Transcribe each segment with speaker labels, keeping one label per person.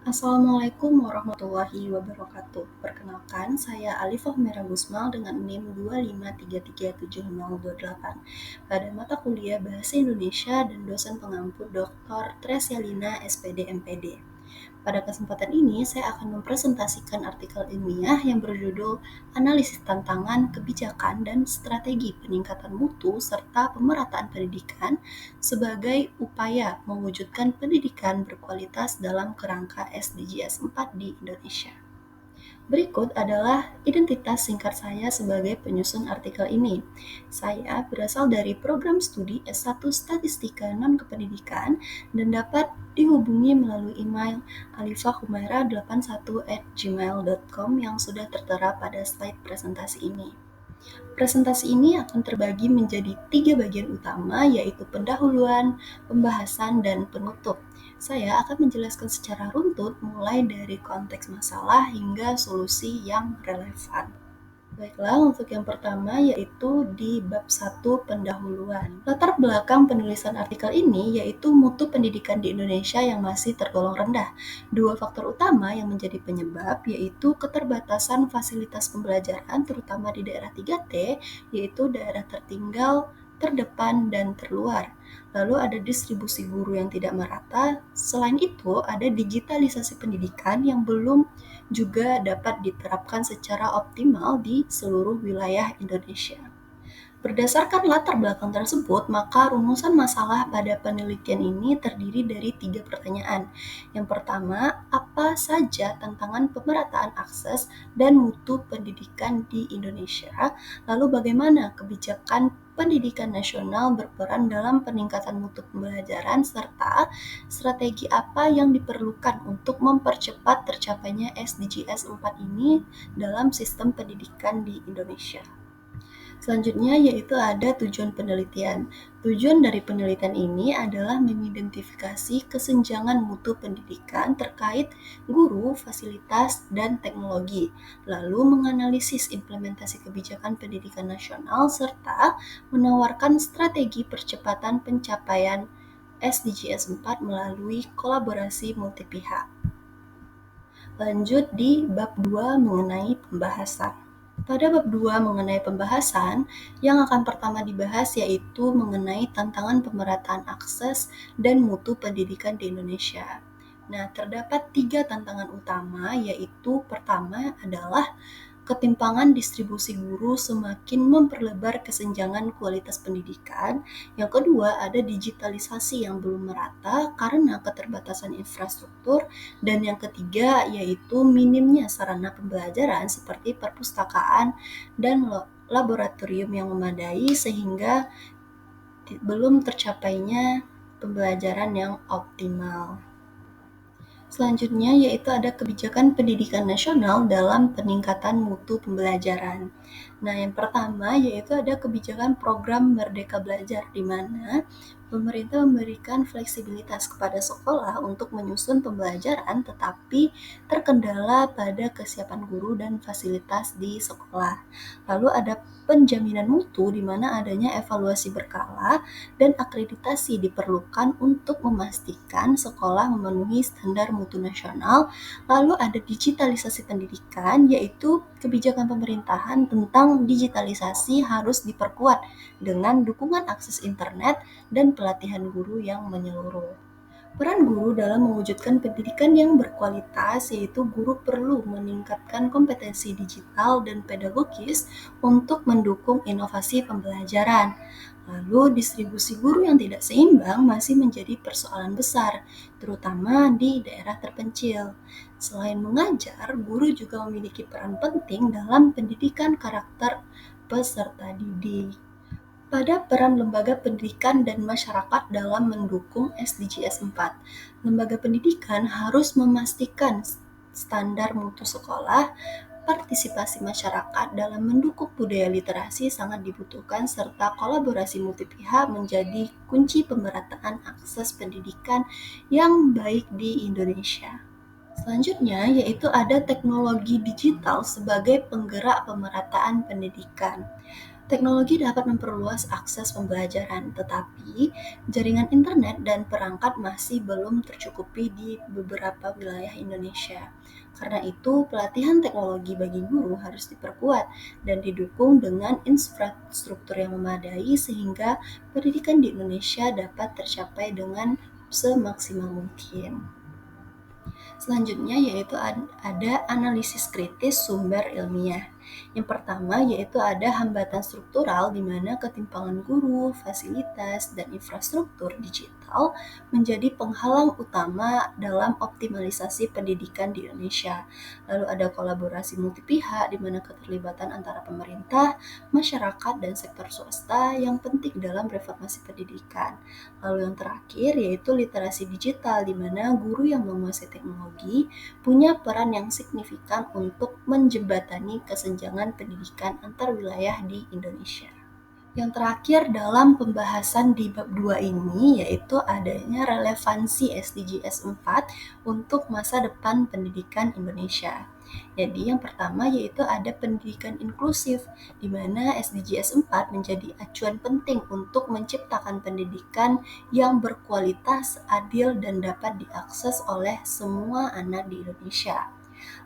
Speaker 1: Assalamualaikum warahmatullahi wabarakatuh. Perkenalkan, saya Alifah Merah Gusmal dengan NIM 2533708 pada mata kuliah Bahasa Indonesia dan dosen pengampu Dr. Tresyalina SPD MPD. Pada kesempatan ini, saya akan mempresentasikan artikel ilmiah yang berjudul Analisis Tantangan, Kebijakan, dan Strategi Peningkatan Mutu serta Pemerataan Pendidikan sebagai upaya mewujudkan pendidikan berkualitas dalam kerangka SDGs 4 di Indonesia. Berikut adalah identitas singkat saya sebagai penyusun artikel ini. Saya berasal dari program studi S1 Statistika Non-Kependidikan dan dapat dihubungi melalui email alifahhumaira81@gmail.com yang sudah tertera pada slide presentasi ini. Presentasi ini akan terbagi menjadi 3 bagian utama, yaitu pendahuluan, pembahasan, dan penutup. Saya akan menjelaskan secara runtut mulai dari konteks masalah hingga solusi yang relevan. Baiklah, untuk yang pertama yaitu di bab 1 pendahuluan. Latar belakang penulisan artikel ini yaitu mutu pendidikan di Indonesia yang masih tergolong rendah. Dua faktor utama yang menjadi penyebab yaitu keterbatasan fasilitas pembelajaran terutama di daerah 3T, yaitu daerah tertinggal, terdepan, dan terluar. Lalu ada distribusi guru yang tidak merata. Selain itu, ada digitalisasi pendidikan yang belum juga dapat diterapkan secara optimal di seluruh wilayah Indonesia. Berdasarkan latar belakang tersebut, maka rumusan masalah pada penelitian ini terdiri dari 3 pertanyaan. Yang pertama, apa saja tantangan pemerataan akses dan mutu pendidikan di Indonesia? Lalu bagaimana kebijakan pendidikan nasional berperan dalam peningkatan mutu pembelajaran serta strategi apa yang diperlukan untuk mempercepat tercapainya SDGs 4 ini dalam sistem pendidikan di Indonesia. Selanjutnya yaitu ada tujuan penelitian. Tujuan dari penelitian ini adalah mengidentifikasi kesenjangan mutu pendidikan terkait guru, fasilitas, dan teknologi, lalu menganalisis implementasi kebijakan pendidikan nasional, serta menawarkan strategi percepatan pencapaian SDGs 4 melalui kolaborasi multi pihak. Lanjut di bab 2 mengenai pembahasan. Pada bab 2 mengenai pembahasan, yang akan pertama dibahas yaitu mengenai tantangan pemerataan akses dan mutu pendidikan di Indonesia. Nah, terdapat 3 tantangan utama, yaitu pertama adalah ketimpangan distribusi guru semakin memperlebar kesenjangan kualitas pendidikan. Yang kedua, ada digitalisasi yang belum merata karena keterbatasan infrastruktur. Dan yang ketiga, yaitu minimnya sarana pembelajaran seperti perpustakaan dan laboratorium yang memadai sehingga belum tercapainya pembelajaran yang optimal. Selanjutnya yaitu ada kebijakan pendidikan nasional dalam peningkatan mutu pembelajaran. Nah, yang pertama yaitu ada kebijakan program Merdeka Belajar, di mana pemerintah memberikan fleksibilitas kepada sekolah untuk menyusun pembelajaran tetapi terkendala pada kesiapan guru dan fasilitas di sekolah. Lalu ada penjaminan mutu, di mana adanya evaluasi berkala dan akreditasi diperlukan untuk memastikan sekolah memenuhi standar mutu nasional. Lalu ada digitalisasi pendidikan, yaitu kebijakan pemerintahan tentang digitalisasi harus diperkuat dengan dukungan akses internet dan pelatihan guru yang menyeluruh. Peran guru dalam mewujudkan pendidikan yang berkualitas, yaitu guru perlu meningkatkan kompetensi digital dan pedagogis untuk mendukung inovasi pembelajaran. Lalu, distribusi guru yang tidak seimbang masih menjadi persoalan besar, terutama di daerah terpencil. Selain mengajar, guru juga memiliki peran penting dalam pendidikan karakter peserta didik. Pada peran lembaga pendidikan dan masyarakat dalam mendukung SDGs 4, lembaga pendidikan harus memastikan standar mutu sekolah, partisipasi masyarakat dalam mendukung budaya literasi sangat dibutuhkan, serta kolaborasi multi pihak menjadi kunci pemerataan akses pendidikan yang baik di Indonesia. Selanjutnya yaitu ada teknologi digital sebagai penggerak pemerataan pendidikan. Teknologi dapat memperluas akses pembelajaran, tetapi jaringan internet dan perangkat masih belum tercukupi di beberapa wilayah Indonesia. Karena itu, pelatihan teknologi bagi guru harus diperkuat dan didukung dengan infrastruktur yang memadai sehingga pendidikan di Indonesia dapat tercapai dengan semaksimal mungkin. Selanjutnya yaitu ada analisis kritis sumber ilmiah. Yang pertama yaitu ada hambatan struktural di mana ketimpangan guru, fasilitas, dan infrastruktur digital menjadi penghalang utama dalam optimalisasi pendidikan di Indonesia. Lalu ada kolaborasi multi pihak di mana keterlibatan antara pemerintah, masyarakat, dan sektor swasta yang penting dalam reformasi pendidikan. Lalu yang terakhir yaitu literasi digital, di mana guru yang menguasai teknologi punya peran yang signifikan untuk menjembatani kesenjangan pendidikan antar wilayah di Indonesia. Yang terakhir dalam pembahasan di bab 2 ini yaitu adanya relevansi SDGs 4 untuk masa depan pendidikan Indonesia. Jadi yang pertama yaitu ada pendidikan inklusif, di mana SDGs 4 menjadi acuan penting untuk menciptakan pendidikan yang berkualitas, adil, dan dapat diakses oleh semua anak di Indonesia.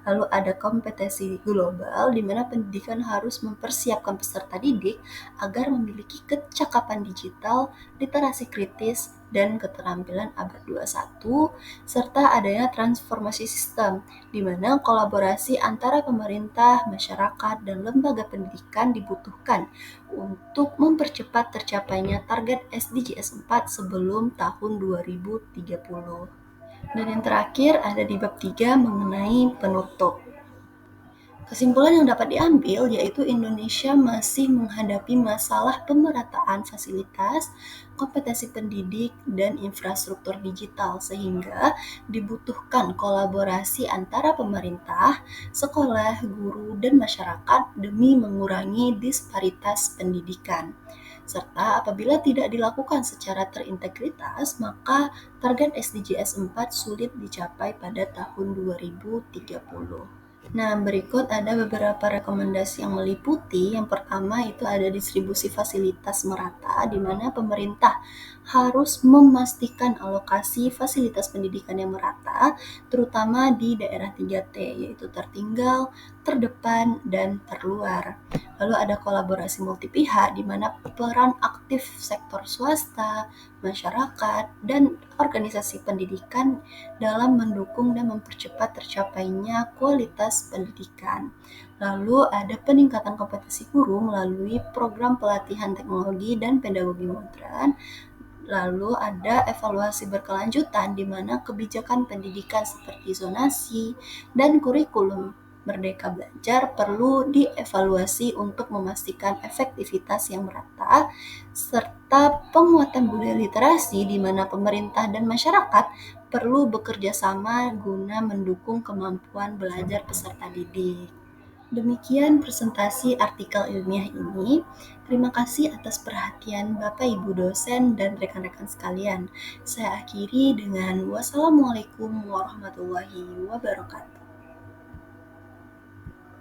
Speaker 1: Lalu ada kompetensi global di mana pendidikan harus mempersiapkan peserta didik agar memiliki kecakapan digital, literasi kritis, dan keterampilan abad 21, serta adanya transformasi sistem, di mana kolaborasi antara pemerintah, masyarakat, dan lembaga pendidikan dibutuhkan untuk mempercepat tercapainya target SDGs 4 sebelum tahun 2030. Dan yang terakhir ada di bab 3 mengenai penutup. Kesimpulan yang dapat diambil yaitu Indonesia masih menghadapi masalah pemerataan fasilitas, kompetensi pendidik, dan infrastruktur digital sehingga dibutuhkan kolaborasi antara pemerintah, sekolah, guru, dan masyarakat demi mengurangi disparitas pendidikan. Serta apabila tidak dilakukan secara terintegritas, maka target SDGs 4 sulit dicapai pada tahun 2030. Nah, berikut ada beberapa rekomendasi yang meliputi. Yang pertama itu ada distribusi fasilitas merata, di mana pemerintah harus memastikan alokasi fasilitas pendidikan yang merata, terutama di daerah 3T, yaitu tertinggal, terdepan, dan terluar. Lalu ada kolaborasi multi pihak, di mana peran aktif sektor swasta, masyarakat, dan organisasi pendidikan dalam mendukung dan mempercepat tercapainya kualitas pendidikan. Lalu ada peningkatan kompetensi guru melalui program pelatihan teknologi dan pedagogi modern. Lalu ada evaluasi berkelanjutan di mana kebijakan pendidikan seperti zonasi dan kurikulum Merdeka Belajar perlu dievaluasi untuk memastikan efektivitas yang merata, serta penguatan budaya literasi di mana pemerintah dan masyarakat perlu bekerja sama guna mendukung kemampuan belajar peserta didik. Demikian presentasi artikel ilmiah ini. Terima kasih atas perhatian Bapak Ibu dosen dan rekan-rekan sekalian. Saya akhiri dengan wassalamualaikum warahmatullahi wabarakatuh.